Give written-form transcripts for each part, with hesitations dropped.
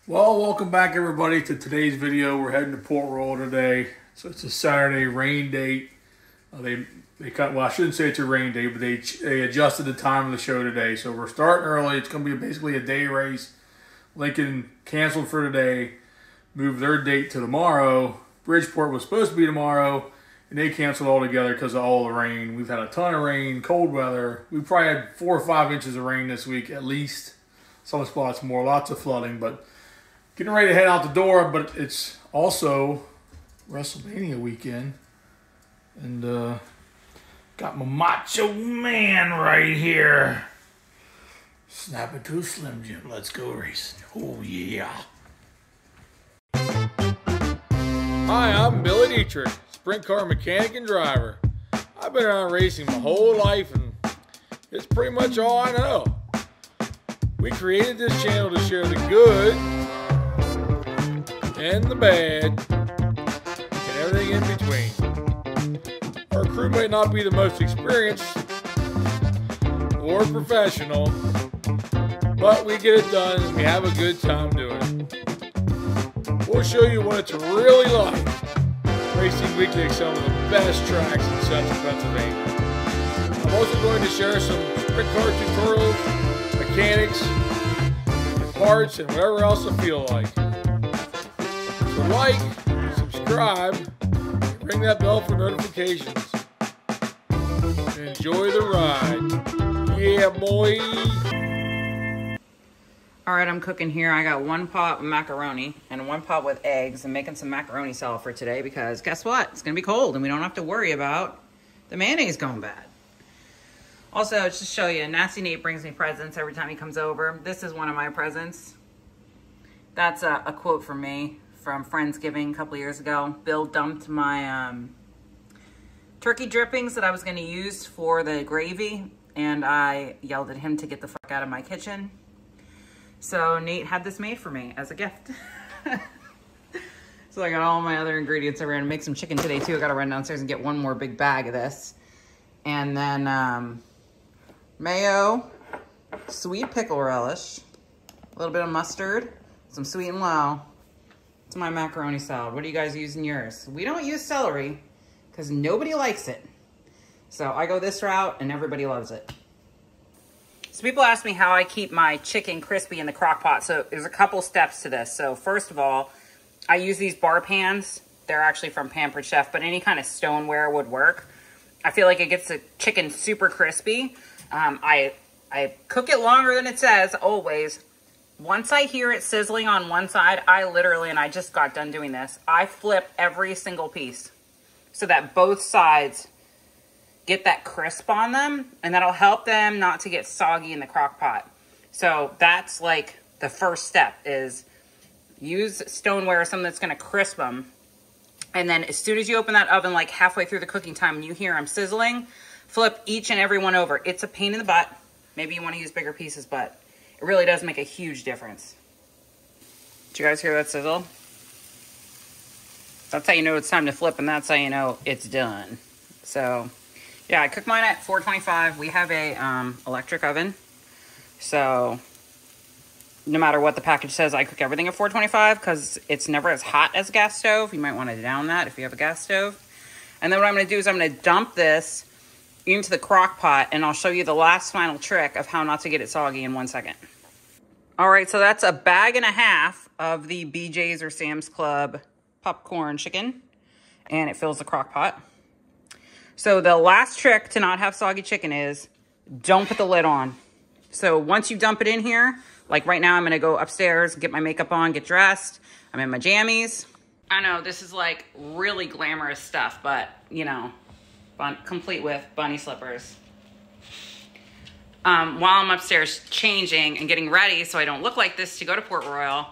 Well, welcome back everybody to today's video. We're heading to Port Royal today. So it's a Saturday rain date. Well, I shouldn't say it's a rain date, but they adjusted the time of the show today. So we're starting early. It's going to be basically a day race. Lincoln canceled for today, moved their date to tomorrow. Bridgeport was supposed to be tomorrow, and they canceled altogether because of all the rain. We've had a ton of rain, cold weather. We probably had 4 or 5 inches of rain this week at least. Some spots more, lots of flooding, but getting ready to head out the door. But it's also WrestleMania weekend, and got my Macho Man right here. Snap it to a Slim Jim. Let's go racing. Oh, yeah. Hi, I'm Billy Dietrich, sprint car mechanic and driver. I've been around racing my whole life, and it's pretty much all I know. We created this channel to share the good and the bad and everything in between. Our crew may not be the most experienced or professional, but we get it done and we have a good time doing it. We'll show you what it's really like racing weekly at some of the best tracks in central Pennsylvania. I'm also going to share some sprint car tutorials, mechanics, and parts, and whatever else I feel like. So like, subscribe, and ring that bell for notifications. And enjoy the ride. Yeah, boy. All right, I'm cooking here. I got 1 pot with macaroni and 1 pot with eggs. I'm making some macaroni salad for today because guess what? It's gonna be cold and we don't have to worry about the mayonnaise going bad. Also, just to show you, Nasty Nate brings me presents every time he comes over. This is one of my presents. That's a quote from me from Friendsgiving a couple years ago. Bill dumped my turkey drippings that I was gonna use for the gravy, and I yelled at him to get the fuck out of my kitchen. So Nate had this made for me as a gift. So I got all my other ingredients. I ran to make some chicken today too. I gotta run downstairs and get 1 more big bag of this. And then mayo, sweet pickle relish, a little bit of mustard, some sweet and low. It's my macaroni salad. What do you guys use in yours? We don't use celery because nobody likes it. So I go this route and everybody loves it. So people ask me how I keep my chicken crispy in the crock pot. So there's a couple steps to this. So first of all, I use these bar pans. They're actually from Pampered Chef, but any kind of stoneware would work. I feel like it gets the chicken super crispy. I cook it longer than it says, always. Once I hear it sizzling on one side, I literally, and I just got done doing this, I flip every single piece so that both sides get that crisp on them, and that'll help them not to get soggy in the crock pot. So that's like the first step, is use stoneware or something that's gonna crisp them. And then as soon as you open that oven, like halfway through the cooking time and you hear them sizzling, flip each and every one over. It's a pain in the butt. Maybe you wanna use bigger pieces, but it really does make a huge difference. Did you guys hear that sizzle? That's how you know it's time to flip, and that's how you know it's done. So yeah, I cook mine at 425. We have a electric oven. So no matter what the package says, I cook everything at 425 because it's never as hot as a gas stove. You might want to down that if you have a gas stove. And then what I'm going to do is I'm going to dump this into the crock pot, and I'll show you the last final trick of how not to get it soggy in 1 second. All right, so that's a bag and a half of the BJ's or Sam's Club popcorn chicken, and it fills the crock pot. So the last trick to not have soggy chicken is don't put the lid on. So once you dump it in here, like right now I'm gonna go upstairs, get my makeup on, get dressed. I'm in my jammies. I know this is like really glamorous stuff, but you know, complete with bunny slippers. While I'm upstairs changing and getting ready so I don't look like this to go to Port Royal,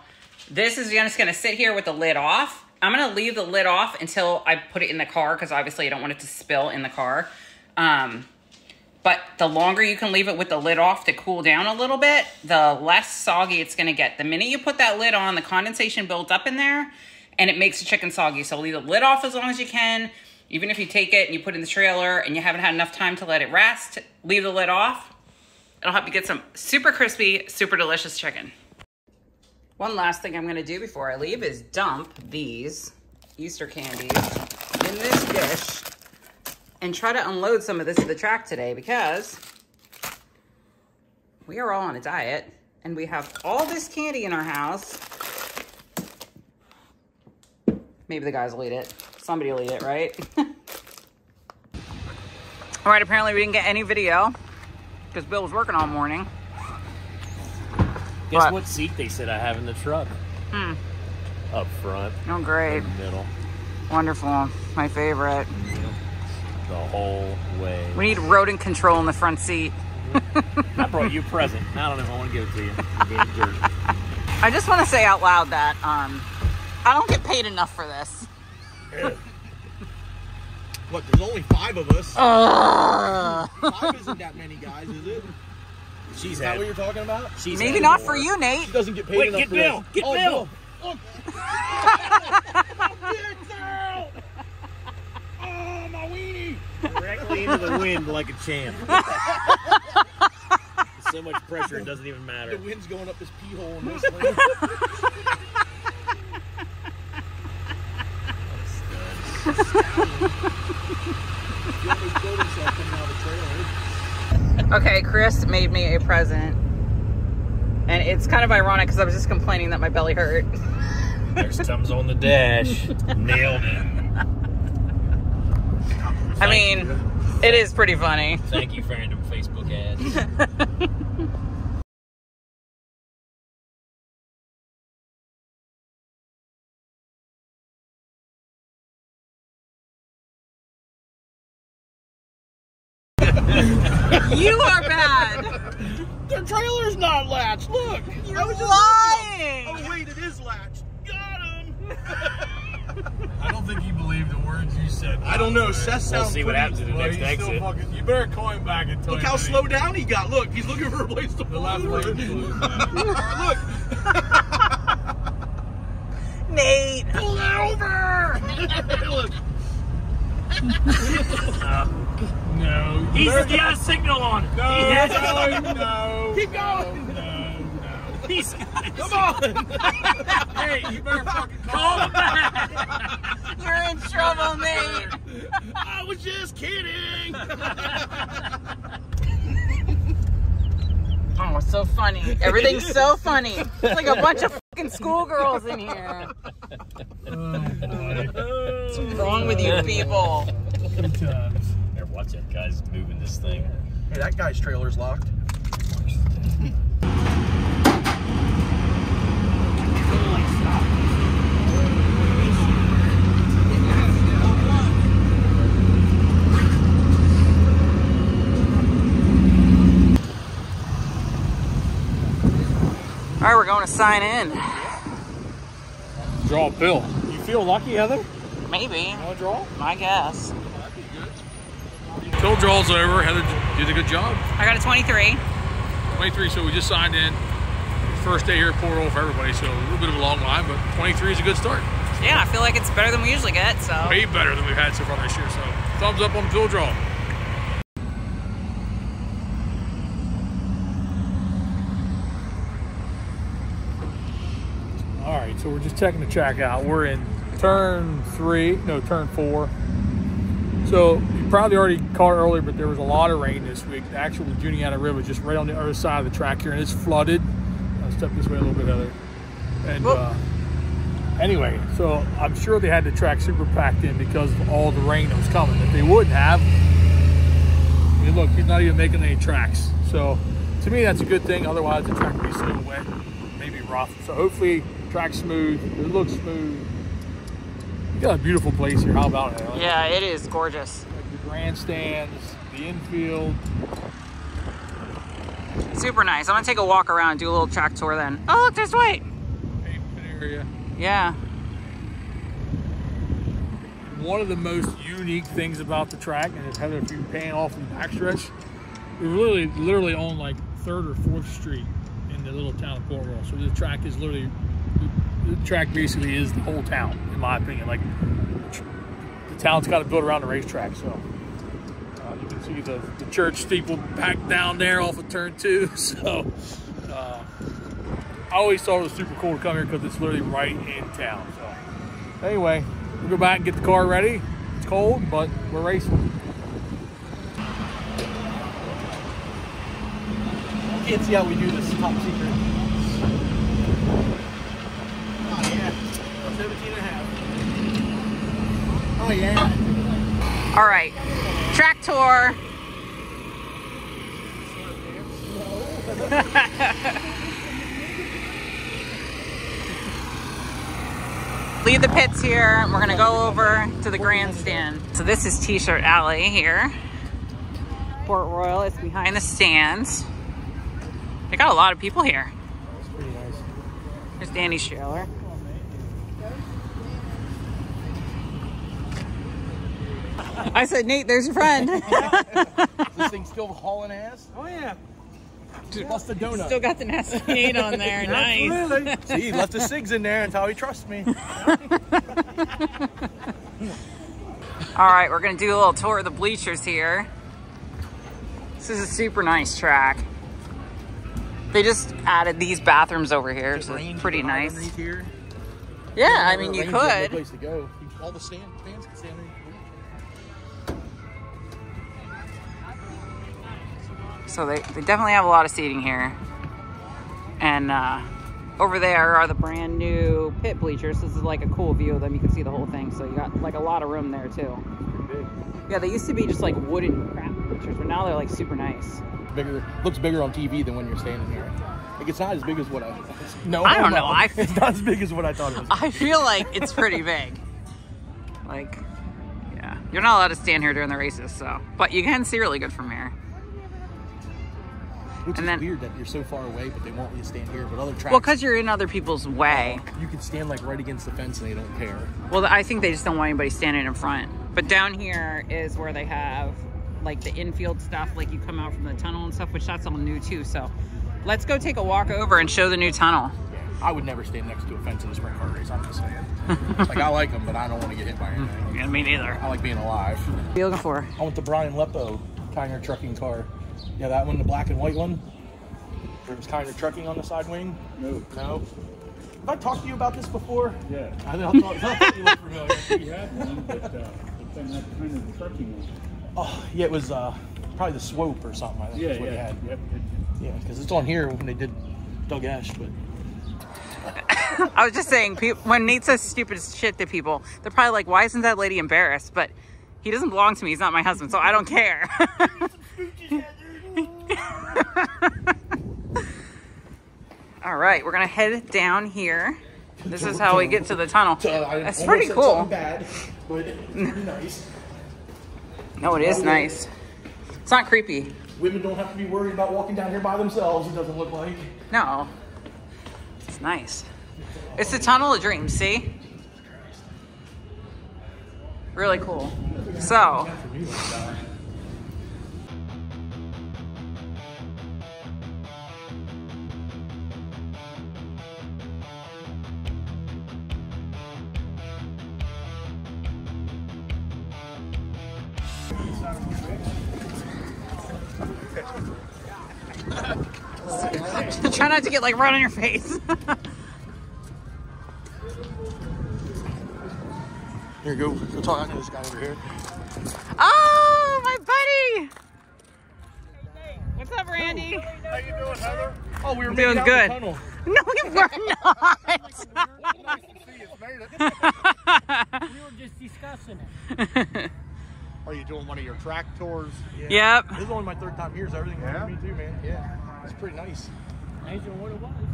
this is just gonna sit here with the lid off. I'm gonna leave the lid off until I put it in the car because obviously I don't want it to spill in the car. But the longer you can leave it with the lid off to cool down a little bit, the less soggy it's gonna get. The minute you put that lid on, the condensation builds up in there and it makes the chicken soggy. So leave the lid off as long as you can. Even if you take it and you put it in the trailer and you haven't had enough time to let it rest, leave the lid off. It'll help you get some super crispy, super delicious chicken. One last thing I'm going to do before I leave is dump these Easter candies in this dish and try to unload some of this at the track today because we are all on a diet and we have all this candy in our house. Maybe the guys will eat it. Somebody will eat it, right? All right, apparently we didn't get any video because Bill was working all morning. Guess what seat they said I have in the truck? Up front. Oh, great. In the middle. Wonderful. My favorite. The whole way. We need rodent control in the front seat. I brought you a present. I don't know if I want to give it to you. You're being a jerk. I just want to say out loud that I don't get paid enough for this. Look, there's only 5 of us. 5 isn't that many guys, is it? Is that what you're talking about? Maybe not for you, Nate. She doesn't get paid enough for Bill. this. Get Bill. Look. Oh, my weenie. Directly into the wind like a champ. So much pressure, it doesn't even matter. The wind's going up this pee hole in this lane. Okay, Chris made me a present. And it's kind of ironic because I was just complaining that my belly hurt. There's Tums on the dash. Nailed it. I mean, it is pretty funny. Thank you for random Facebook ads. You are bad. Their trailer's not latched. Look. You're lying. Oh, wait, it is latched. Got him. I don't think he believed the words you said. I don't know. Seth sounds We'll see what happens at the next exit. You better call him back and tell Look him how that slow down he got. Look, he's looking for a place to pull left over. lane's closed. Look. Nate. Pull that over. Look. No. He's got a signal on. No. Keep going. No. He's got a Come on. Hey, you better fucking call him back. You're in trouble, Nate. I was just kidding. Oh, it's so funny. Everything's so funny. It's like a bunch of fucking schoolgirls in here. What's wrong with you people? Here, watch that guy's moving this thing. Hey, that guy's trailer's locked. All right, we're going to sign in. Draw a bill. You feel lucky, Heather? Maybe. You want to draw? I guess. Bill draw's over. Heather did a good job. I got a 23. 23, so we just signed in. First day here at Port Royal for everybody, so a little bit of a long line, but 23 is a good start. Yeah, I feel like it's better than we usually get, so. Way better than we've had so far this year, so thumbs up on the bill draw. All right, so we're just checking the track out. We're in turn 4. So you probably already caught it earlier, but there was a lot of rain this week. The actual Juniata River just right on the other side of the track here, and it's flooded. I'll step this way a little bit, Heather. And anyway, so I'm sure they had the track super packed in because of all the rain that was coming. If they wouldn't have, I mean, look, he's not even making any tracks. So to me, that's a good thing. Otherwise, the track would be so wet, maybe rough. So hopefully, track's smooth. It looks smooth. You got a beautiful place here. How about it? Yeah, it is gorgeous. Like the grandstands, the infield. Super nice. I'm gonna take a walk around and do a little track tour then. Oh, look, there's Dwight. Pavement area. Yeah. One of the most unique things about the track, and Heather, if you're paying off in the backstretch, we're literally on like 3rd or 4th Street in the little town of Port Royal. So the track is literally, the track basically is the whole town, in my opinion. Like the town's got to build around the racetrack. So you can see the church steeple back down there off of turn 2. So I always thought it was super cool to come here because it's literally right in town. So anyway, we'll go back and get the car ready. It's cold, but we're racing. Can't see how we do this top secret. Oh yeah, 17.5. Oh yeah. All right, track tour. Leave the pits here. We're gonna go over to the grandstand. So this is T-shirt Alley here. Port Royal is behind the stands. They got a lot of people here. That's pretty nice. There's Danny's trailer. I said, Nate, there's your friend. This thing's still hauling ass? Oh yeah. Plus the donut. Still got the nasty Nate on there. Nice. Absolutely. See, he left the cigs in there. That's how he trusts me. All right, we're gonna do a little tour of the bleachers here. This is a super nice track. They just added these bathrooms over here, so it's pretty nice. Here. Yeah, I mean, you could. Place to go. All the fans can stand there. So they definitely have a lot of seating here. And over there are the brand new pit bleachers. This is like a cool view of them. You can see the whole thing. So you got like a lot of room there too. Yeah, they used to be just like wooden crap bleachers, but now they're like super nice. Bigger, looks bigger on TV than when you're standing here. Like it's not as big as what I. No, I don't know. It's not as big as what I thought it was. I feel like it's pretty big. Like, yeah, you're not allowed to stand here during the races, so, but you can see really good from here. Which is weird that you're so far away, but they won't let you stand here. But other tracks, well, because you're in other people's way. You can stand like right against the fence and they don't care. Well, I think they just don't want anybody standing in front. But down here is where they have like the infield stuff, like you come out from the tunnel and stuff, which that's all new too. So let's go take a walk over and show the new tunnel. I would never stand next to a fence in a sprint car race, I'm just saying. Like, I like them, but I don't want to get hit by anything. Yeah, me neither. I like being alive. What are you looking for? I want the Brian Lepo Kiner trucking car. Yeah, that one, the black and white one. There was Kiner trucking on the side wing. No. No? Have I talked to you about this before? Yeah. I thought you looked familiar. We had one, but then that kind of trucking one. Oh, yeah, it was probably the Swope or something, I think is what he had. Yep. Yeah, because it's on here when they did Doug Ash, but... I was just saying, when Nate says stupid shit to people, they're probably like, why isn't that lady embarrassed? But he doesn't belong to me. He's not my husband, so I don't care. All right, we're going to head down here. This is how we get to the tunnel. That's pretty cool. Bad, but it's pretty nice. No, it is nice. It's not creepy. Women don't have to be worried about walking down here by themselves, it doesn't look like. No. It's nice. It's the tunnel of dreams, see? Really cool. So, try not to get like right on your face. Here you go. Go talk to this guy over here. Oh, my buddy! What's up, Randy? How you doing, Heather? Oh, we were doing down good. The tunnel. No, we were not. We were just discussing it. Are you doing one of your track tours? Yeah. Yep. This is only my third time here, so everything for me too, man. Yeah. It's pretty nice.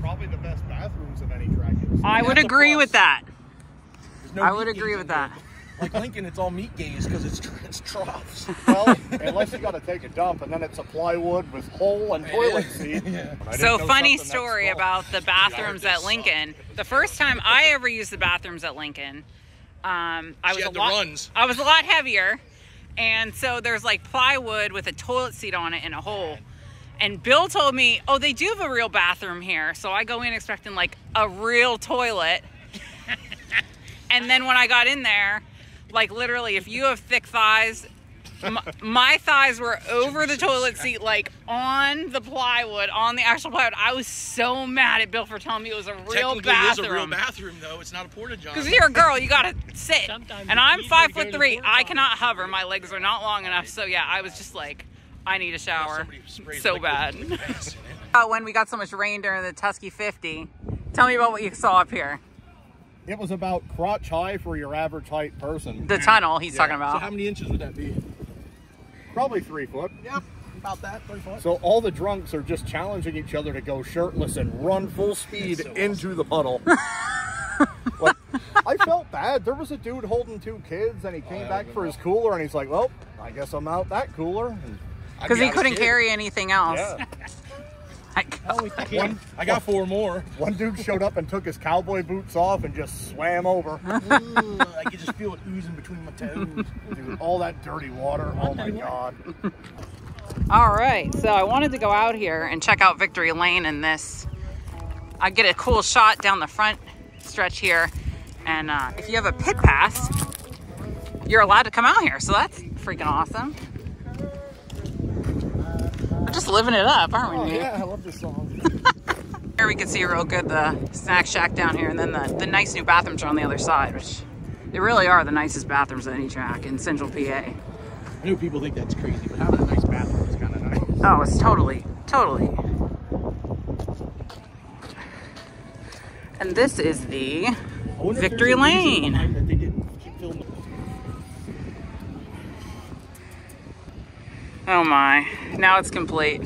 Probably the best bathrooms of any track. I would agree with that. There's no I meat would gaze agree in with here. that. Like Lincoln, it's all meat gaze because it's troughs. Well, unless you got to take a dump, and then it's a plywood with hole and toilet seat. Yeah. So funny story about the bathrooms at Lincoln. The first time I ever used the bathrooms at Lincoln, I was a lot heavier, and so there's like plywood with a toilet seat on it and a hole. And Bill told me, oh, they do have a real bathroom here. So I go in expecting like a real toilet. And then when I got in there, like literally, if you have thick thighs, My thighs were over the toilet seat, like on the plywood, on the actual plywood. I was so mad at Bill for telling me it was a real bathroom. It is a real bathroom, though. It's not a porta-john. Because if you're a girl, you gotta sit. Sometimes And I'm it's easier to go to 5'3". the I cannot hover. My legs are not long enough. So yeah, I was just like, I need a shower so bad. When we got so much rain during the Tusky 50, tell me about what you saw up here. It was about crotch high for your average height person. The tunnel he's talking about. So how many inches would that be? Probably 3 foot. Yep, about that, 3 foot. So all the drunks are just challenging each other to go shirtless and run full speed into the puddle. Like, I felt bad. There was a dude holding 2 kids, and he came back for his cooler, and he's like, well, I guess I'm out that cooler. Because he couldn't carry anything else. Yeah. I got 4 more. One dude showed up and took his cowboy boots off and just swam over. I could just feel it oozing between my toes. Dude, all that dirty water. Oh my God. All right, so I wanted to go out here and check out Victory Lane in this. I get a cool shot down the front stretch here. And if you have a pit pass, you're allowed to come out here. So that's freaking awesome. We're just living it up, aren't we? Oh, yeah, I love this song. Here we can see real good the snack shack down here, and then the nice new bathrooms are on the other side, which they really are the nicest bathrooms at any track in Central PA. I know people think that's crazy, but having a nice bathroom is kind of nice. Oh, it's totally. And this is the Victory Lane. Oh my, now it's complete.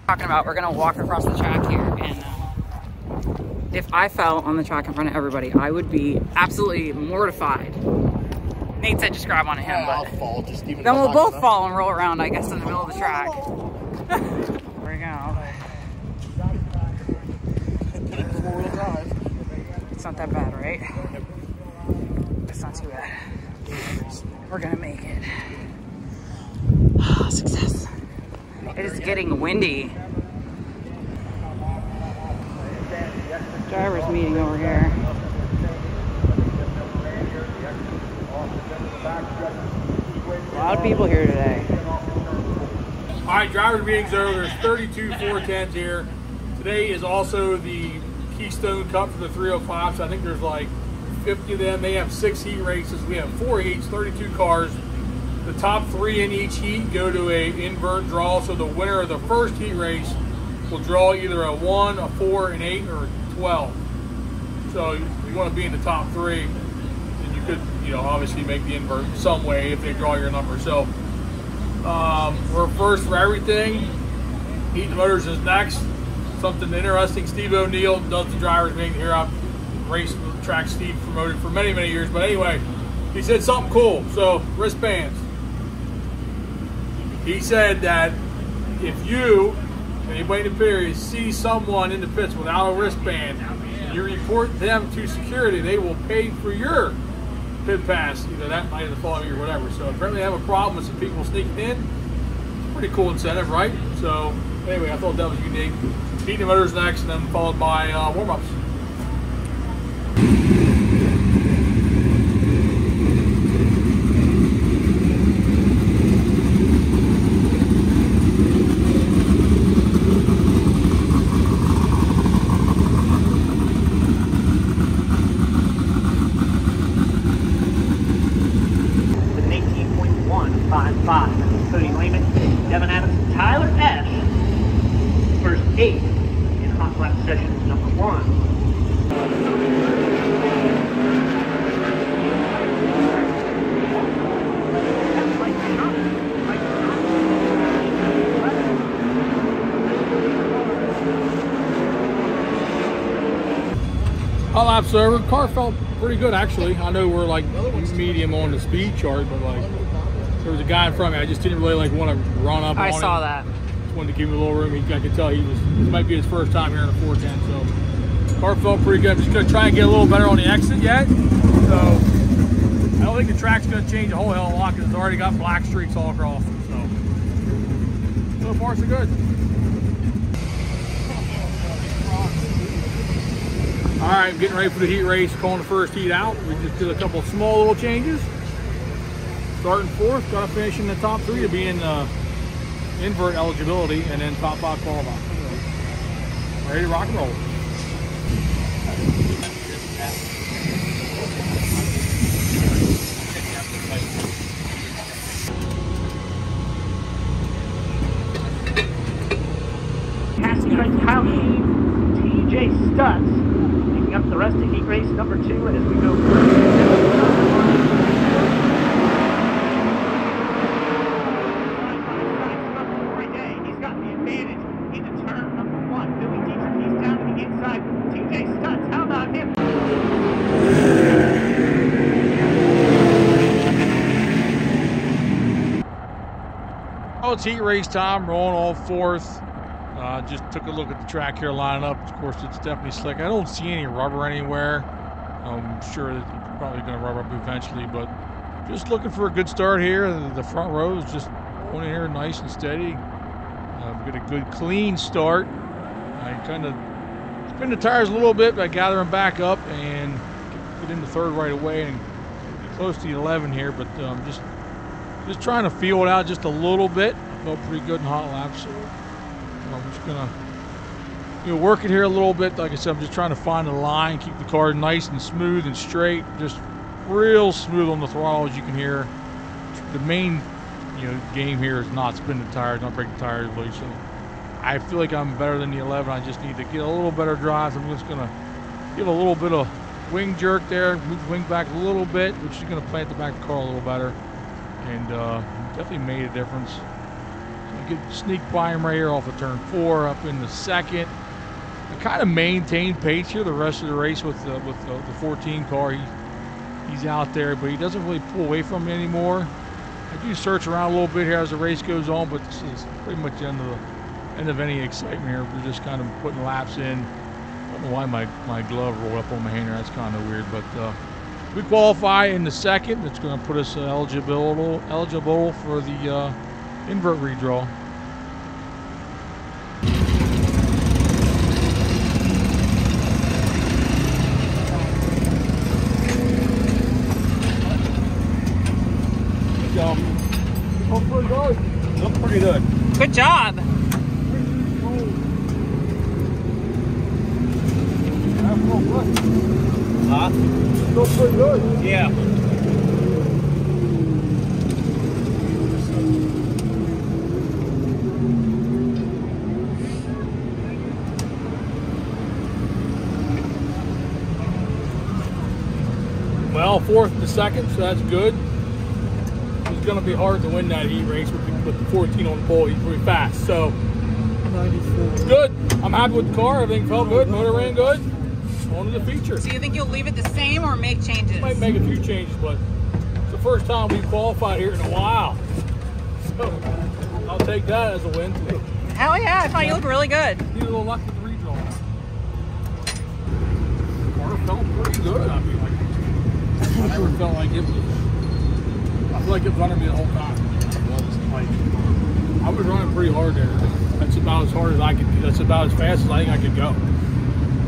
Talking about, we're gonna walk across the track here, and if I fell on the track in front of everybody, I would be absolutely mortified. Nate said just grab onto him, but I'll fall, just even then we'll both fall and roll around, I guess, in the middle of the track. There we go. It's not that bad, right? It's not too bad. We're gonna make it. Success. It is getting windy. Driver's meeting over here. A lot of people here today. All right, driver's meeting's over. There's 32 410s here. Today is also the Keystone Cup for the 305, so I think there's like 50 of them. They have 6 heat races. We have 4 heats, 32 cars. The top 3 in each heat go to a invert draw, so the winner of the first heat race will draw either a 1, a 4, an 8, or a 12. So you want to be in the top 3, and you could, obviously make the invert some way if they draw your number. So we're first for everything. Heat the Motors is next. Something interesting. Steve O'Neill does the driver's meeting here. I've raced the track Steve promoted for many, many years. But anyway, he said something cool. So wristbands. He said that if you, anybody in the period, see someone in the pits without a wristband, and you report them to security, they will pay for your pit pass, either that night or the following year or whatever. So apparently they have a problem with some people sneaking in. It's a pretty cool incentive, right? So anyway, I thought that was unique. Heating the Motors next, and then followed by warm-ups. Lap server. Car felt pretty good actually. I know we're like medium on the speed chart, but like there was a guy in front of me. I just didn't really want to run up on him. I saw that. Just wanted to give him a little room. I could tell this might be his first time here in a 410. So car felt pretty good. I'm just gonna try and get a little better on the exit yet. So I don't think the track's gonna change a whole hell of a lot because it's already got black streaks all across. So far so good. All right, getting ready for the heat race, calling the first heat out. We just did a couple of small little changes. Starting fourth, got to finish in the top 3 to be in invert eligibility, and then top 5 qualifying. Ready to rock and roll. Passing by Kyle Sheen, TJ Stutz, picking up the rest of heat race number 2 as we go He's got the advantage into turn number 1. Billy Dietrich, he's down to the inside. TJ Stutz, how about him? Oh, it's heat race time, rolling all fourth. Just took a look at the track here, lining up. Of course, it's definitely slick. I don't see any rubber anywhere. I'm sure that it's probably going to rubber up eventually, but just looking for a good start here. The front row is just going in here nice and steady. Get a good clean start. I kind of spin the tires a little bit by gathering back up and get into third right away and get close to the 11 here, but just trying to feel it out just a little bit. Felt pretty good in hot laps, so I'm just gonna work it here a little bit. Like I said, I'm just trying to find the line, keep the car nice and smooth and straight, just real smooth on the throttle, as you can hear. The main game here is not spin the tires, not break the tires loose. So I feel like I'm better than the 11. I just need to get a little better drive. So I'm just gonna give a little bit of wing jerk there, move the wing back a little bit, which is gonna plant the back of the car a little better, and definitely made a difference. So I sneak by him right here off of turn 4 up in the second. I kind of maintained pace here the rest of the race with the 14 car. He's out there, but he doesn't really pull away from me anymore. I do search around a little bit here as the race goes on, but this is pretty much the end of any excitement here. We're just kind of putting laps in. I don't know why my glove rolled up on my hand here. That's kind of weird, but we qualify in the second. It's going to put us eligible for the invert redraw. Look pretty good. Good job. Huh? Looks pretty good. Yeah. Well, fourth and the second, so that's good. It's going to be hard to win that heat race with the 14 on the pole. He's pretty fast, so it's good. I'm happy with the car. Everything felt good. Motor ran good. On to the feature. So you think you'll leave it the same or make changes? Might make a few changes, but it's the first time we've qualified here in a while. So I'll take that as a win. Hell yeah, I thought you looked really good. Need a little luck with the redraw. The car felt pretty good. I mean, like, I never felt like it was. I feel like it was under me the whole time. I was running pretty hard there. That's about as hard as I could. That's about as fast as I think I could go.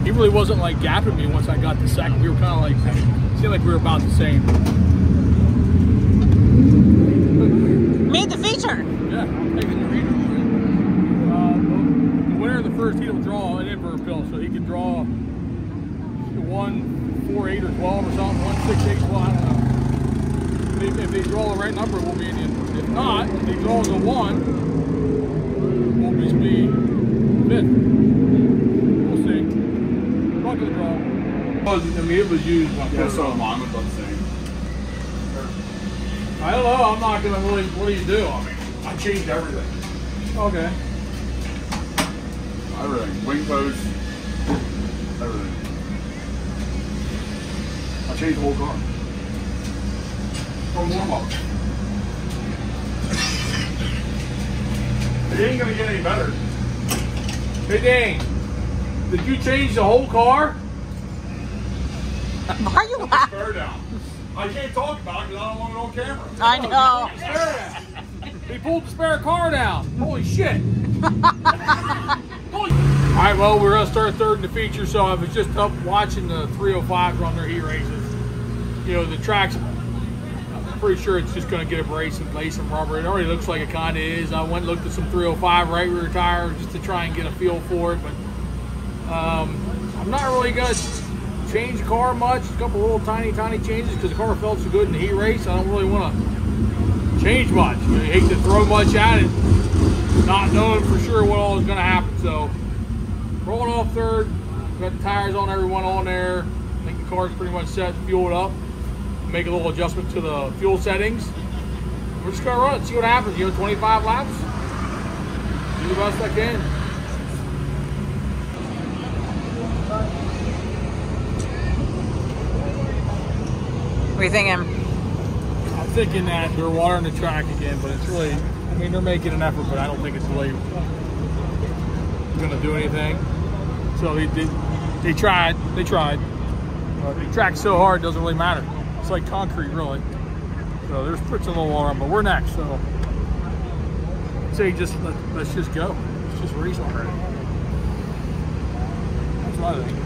He really wasn't like gapping me once I got the second. We were kind of like, seemed like we were about the same. Made the feature. Yeah, I'm taking the reader. The winner of the first heat will draw an invert pill, so he could draw 1, 4, 8, or 12 or something. 1, 6, 8, 12. I don't know. If they draw the right number, we'll be in the invert. If not, if they draw the 1, we'll just be 5th. We'll see. Not gonna draw. I mean, it was used. Yeah, so mine was about the same. I don't know. I'm not gonna really. What do you do? I mean, I changed everything. okay. Everything. Wing post. Everything. I changed the whole car. From warm up. It ain't gonna get any better. Hey, Dane. Did you change the whole car? Why are you laughing? Spare down. I can't talk about it because I don't want it on camera. I know. Spare down. He pulled the spare car down. Holy shit. All right, well, we're going to start third in the feature, so I was just up watching the 305s run their heat races. You know, the track's pretty sure it's just going to get abrasive and lay some rubber. It already looks like it kind of is. I went and looked at some 305 right rear tires just to try and get a feel for it, but I'm not really going to change the car much. A couple little tiny changes because the car felt so good in the heat race. I don't really want to change much. I hate to throw much at it, not knowing for sure what all is going to happen. So rolling off third, got the tires on everyone on there. I think the car's pretty much set, fueled up. Make a little adjustment to the fuel settings. We're just gonna run it, see what happens. 25 laps. Do the best I can. What are you thinking? I'm thinking that they're watering the track again, but it's really, I mean, they're making an effort, but I don't think it's really gonna do anything. So they tried. They tracked so hard, it doesn't really matter. It's like concrete, really. So there's put some little water on, but we're next. So I'd say let's just go. Let's just race already. That's what I think.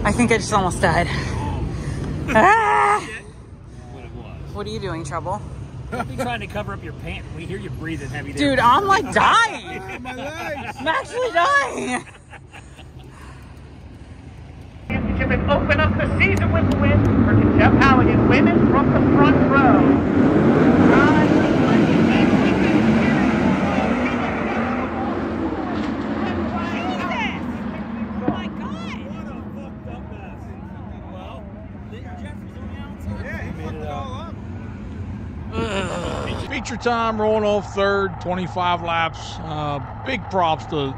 I think I just almost died. Ah! What are you doing, Trouble? Be trying to cover up your pants. We hear you breathing heavy. Dude, I'm like dying. My legs. I'm actually dying. Championship and open up the season with the win for Jeff Halligan. Women from the front row. Feature time, rolling off third, 25 laps. Big props to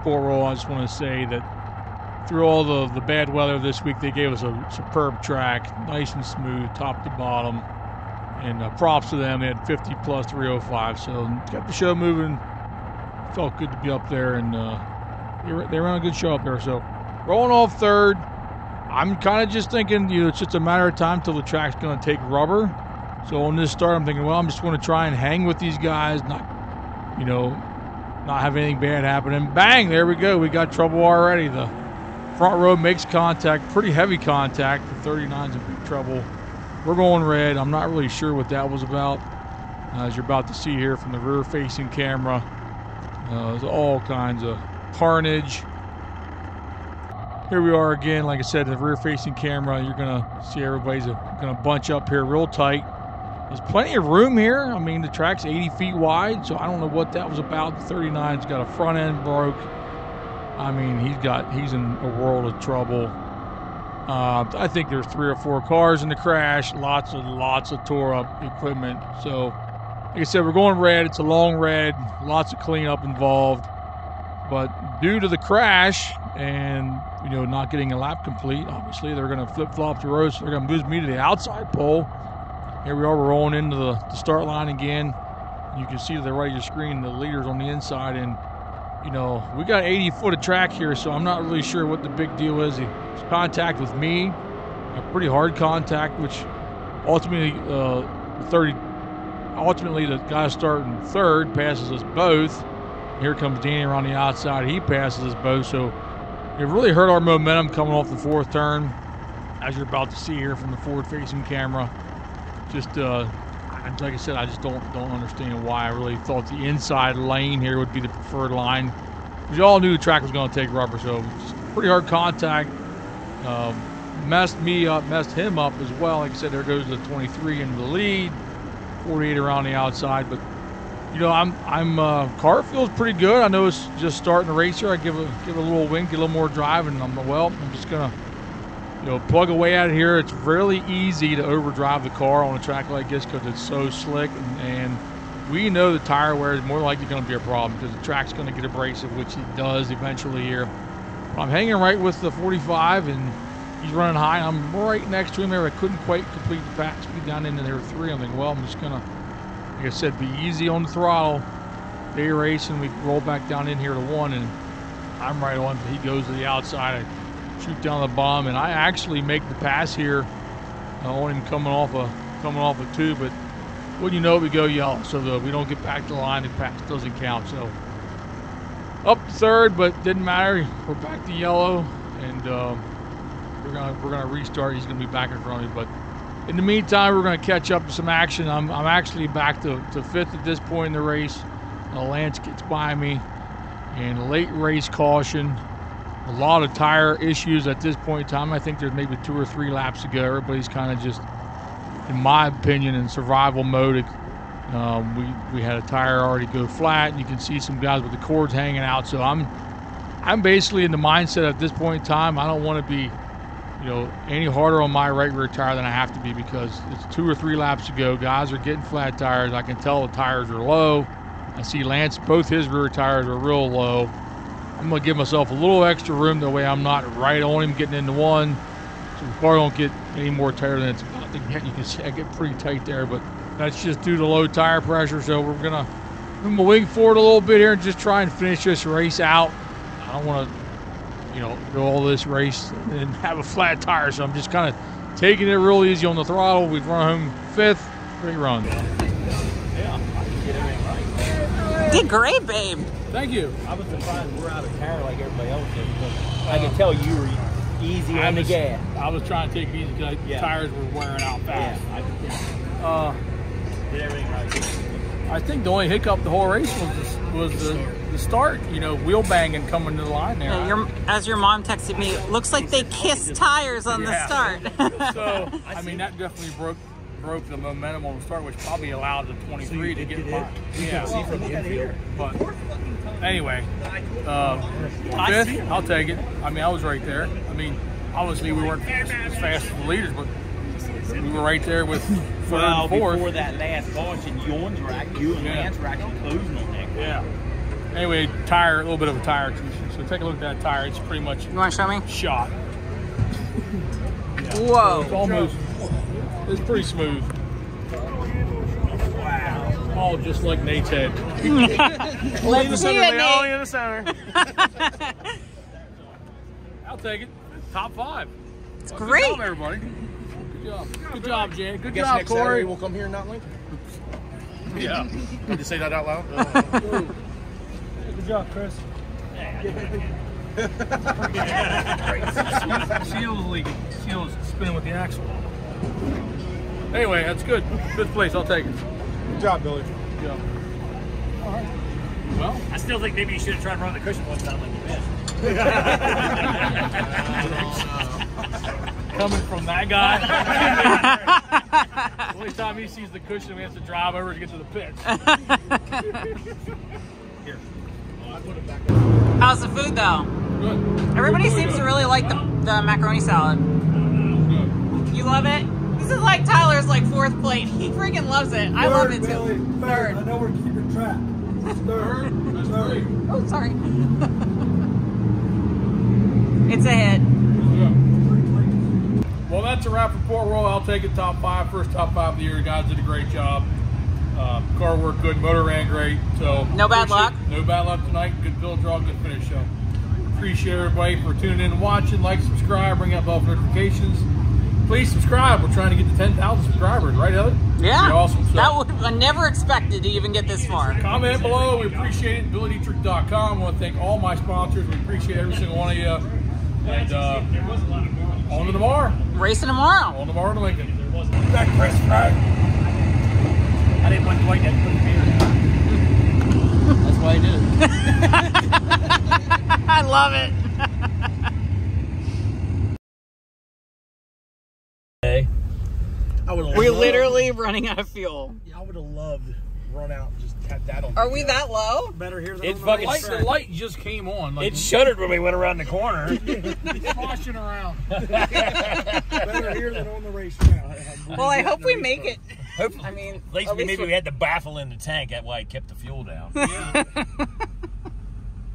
Port Royal. I just want to say that through all the bad weather this week, they gave us a superb track, nice and smooth, top to bottom. And props to them. They had 50 plus 305, so kept the show moving. Felt good to be up there, and they were on a good show up there. So rolling off third, I'm kind of just thinking, it's just a matter of time till the track's going to take rubber. So on this start, I'm thinking, well, I'm just going to try and hang with these guys, not have anything bad happen. And bang, there we go. We got trouble already. The front row makes contact, pretty heavy contact. The 39's in big trouble. We're going red. I'm not really sure what that was about. As you're about to see here from the rear-facing camera, there's all kinds of carnage. Here we are again, like I said, the rear-facing camera. You're going to see everybody's going to bunch up here real tight. There's plenty of room here. I mean, the track's 80 feet wide, so I don't know what that was about. The 39's got a front end broke. I mean, he's in a world of trouble. I think there's 3 or 4 cars in the crash, lots of tore up equipment. So, like I said, we're going red. It's a long red, lots of cleanup involved. But due to the crash and not getting a lap complete, obviously they're going to flip-flop the road, so they're going to move me to the outside pole. Here we are, we're rolling into the start line again. You can see to the right of your screen the leaders on the inside, and we got 80 foot of track here, so I'm not really sure what the big deal is. It's contact with me, a pretty hard contact, which ultimately the guy starting third passes us both. Here comes Danny around the outside, he passes us both, so it really hurt our momentum coming off the fourth turn, as you're about to see here from the forward-facing camera. Just like I said, I just don't understand why. I really thought the inside lane here would be the preferred line. We all knew the track was going to take rubber, so just pretty hard contact. Messed me up, messed him up as well. Like I said, there goes the 23 into the lead, 48 around the outside. But You know, car feels pretty good. I know it's just starting the race here. I give a little wing, get a little more drive, and I'm just gonna, you know, plug away at it here. It's really easy to overdrive the car on a track like this because it's so slick, and we know the tire wear is more likely going to be a problem because the track's going to get abrasive, which it does eventually here. But I'm hanging right with the 45, and he's running high. I'm right next to him there. I couldn't quite complete the pass speed down into there 3. I'm thinking, well, I'm just gonna, like I said, be easy on the throttle. They race, and we roll back down in here to 1, and I'm right on. He goes to the outside. I shoot down the bottom, and I actually make the pass here on him coming off a 2. But when you know it, we go yellow, so we don't get back to the line. The pass doesn't count. So up 3rd, but didn't matter. We're back to yellow, and we're gonna restart. He's gonna be back in front of me, but in the meantime, we're gonna catch up to some action. I'm actually back to 5th at this point in the race. Lance gets by me, and late race caution. A lot of tire issues at this point in time. I think there's maybe 2 or 3 laps to go. Everybody's kind of just, in my opinion, in survival mode. We had a tire already go flat, and you can see some guys with the cords hanging out. So I'm basically in the mindset at this point in time. I don't want to be, you know, any harder on my right rear tire than I have to be because it's 2 or 3 laps to go. Guys are getting flat tires. I can tell the tires are low. I see Lance, both his rear tires are real low. I'm going to give myself a little extra room, that way I'm not right on him getting into 1. So the car don't get any more tighter than it's about to get. You can see I get pretty tight there, but that's just due to low tire pressure. So we're going to move my wing forward a little bit here and just try and finish this race out. I don't want to, you know, go all this race and have a flat tire. So I'm just kind of taking it real easy on the throttle. We've run home 5th. Great run. Did great, babe. Thank you. I was surprised we're out of tire like everybody else did because I could tell you were easy on the gas. I was trying to take it easy because the tires were wearing out fast. Yeah, did everything right. I think the only hiccup the whole race was the start. You know, wheel banging coming to the line there. Yeah, as your mom texted me, looks like they kissed tires on the start. So I mean, that definitely broke the momentum on the start, which probably allowed the 23 to get by. Yeah, see from the infield. But anyway, 5th, I'll take it. I mean, I was right there. I mean, obviously we weren't as fast as the leaders, but we were right there with 3rd and 4th. Before that last bunch, and you and Lance were actually closing on that. Yeah. Anyway, a little bit of a tire issue. So take a look at that tire. It's pretty much. You want to show me? Shot. Yeah. Whoa. It's almost. It's pretty smooth. Wow. All just like Nate's head. Let's see it, Nate. In the center. I'll take it. Top 5. It's great. Good job, everybody. Good job. Good job, Jan. Good job, next Corey. Saturday we'll come here and not link. Yeah. Did you say that out loud? Good job, Chris. Seal's leaking. Seal's spinning with the axle. Anyway, that's good. Good place. I'll take it. Good job, Billy. Good job. All right. Well, I still think maybe you should have tried running the cushion one time like you missed. coming from that guy. The only time he sees the cushion, we have to drive over to get to the pits. Here. How's the food though? Good. Everybody seems to really like the macaroni salad. You love it? This is like Tyler's like 4th plate. He freaking loves it. I love it too. Third. I know we're keeping track. Third. Third. Oh, sorry. It's a hit. Well, that's a wrap for Port Royal. I'll take it top 5. First top 5 of the year. Guys did a great job. Car worked good. Motor ran great. So no bad luck? No bad luck tonight. Good fill draw. Good finish. So appreciate everybody for tuning in and watching. Like, subscribe, ring up bell for notifications. Please subscribe. We're trying to get to 10,000 subscribers, right, Heather? Yeah. Pretty awesome. So, that would I never expected to even get this far. Comment below. We appreciate it. WILDDD.com. I want to thank all my sponsors. We appreciate every single one of you. And on to tomorrow. Racing tomorrow. On tomorrow to Lincoln. That Chris Frank. I didn't want to wait that put the beer in. That's why I did it. I love it. I would We're literally running out of fuel. I would have loved run out and just have that on. Are we that low? Better here than It's on the fucking racetrack. The light just came on. Like, It shuddered when we went around the corner. it's sloshing around. Better here than on the racetrack. Well, I hope we make it. I mean, At least maybe we had the baffle in the tank. That way it kept the fuel down.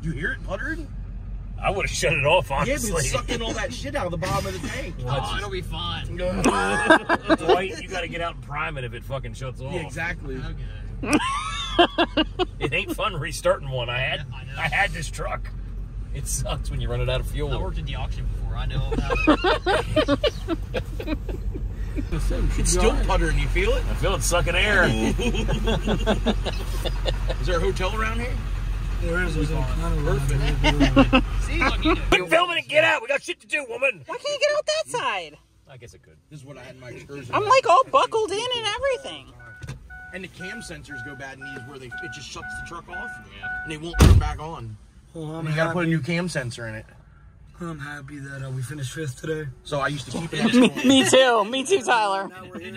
You hear it puttering? I would have shut it off, Yeah, but honestly. it's sucking all that shit out of the bottom of the tank. Oh, it'll be fine. Wait, you got to get out and prime it if it fucking shuts off. Yeah, exactly. It ain't fun restarting one. I had this truck. It sucks when you run it out of fuel. I worked at the auction before. I know about it. It's still puttering. You feel it? I feel it sucking air. Is there a hotel around here? There is. Perfect. See, look, you know. Quit filming and get out. We got shit to do, woman. why can't you get out that side? I guess it could. This is what I had in my excursion. I'm like all buckled in and everything. And the cam sensors go bad in these where it just shuts the truck off. Yeah. And they won't turn back on. Well, You gotta put a new cam sensor in it. I'm happy that we finished 5th today. So I used to keep it at this point. Me too, Tyler. Now we're here.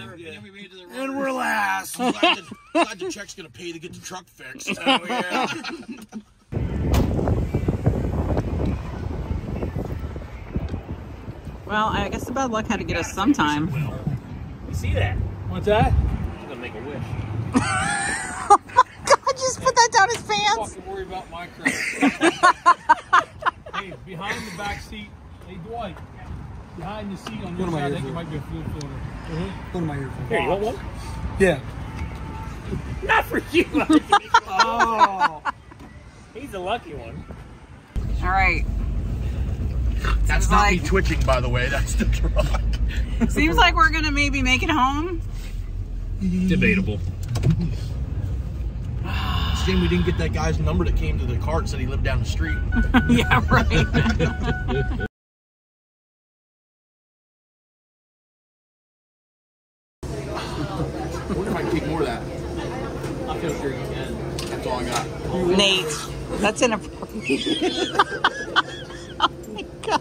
And we're last. I'm glad the check's gonna pay to get the truck fixed. Oh, yeah. Well, I guess the bad luck had to get us sometime. You see that? What's that? I'm gonna make a wish. Oh my God, just put that down his pants. Fucking worry about my crap. Hey, behind the back seat. Hey, Dwight. Behind the seat on your side, I think it might be a fuel filter. What am I here for? Here, you want one? Yeah. Not for you. Oh. He's the lucky one. All right. That's Seems not like, me twitching, by the way. That's the truck. seems like we're gonna maybe make it home. Debatable. It's a shame we didn't get that guy's number that came to the car and said he lived down the street. Yeah, right. I wonder if I can take more of that. I feel sure you can. That's all I got. Nate, that's inappropriate. Oh my God.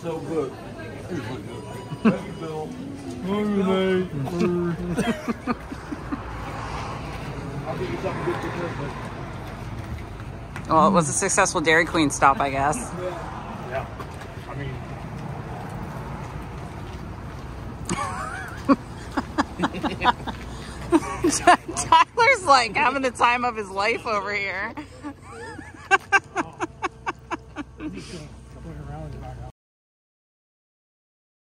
So good. Thank you, Bill. I'll give you something good to Christmas. Well, it was a successful Dairy Queen stop, I guess. Yeah. I mean, Tyler's like having the time of his life over here.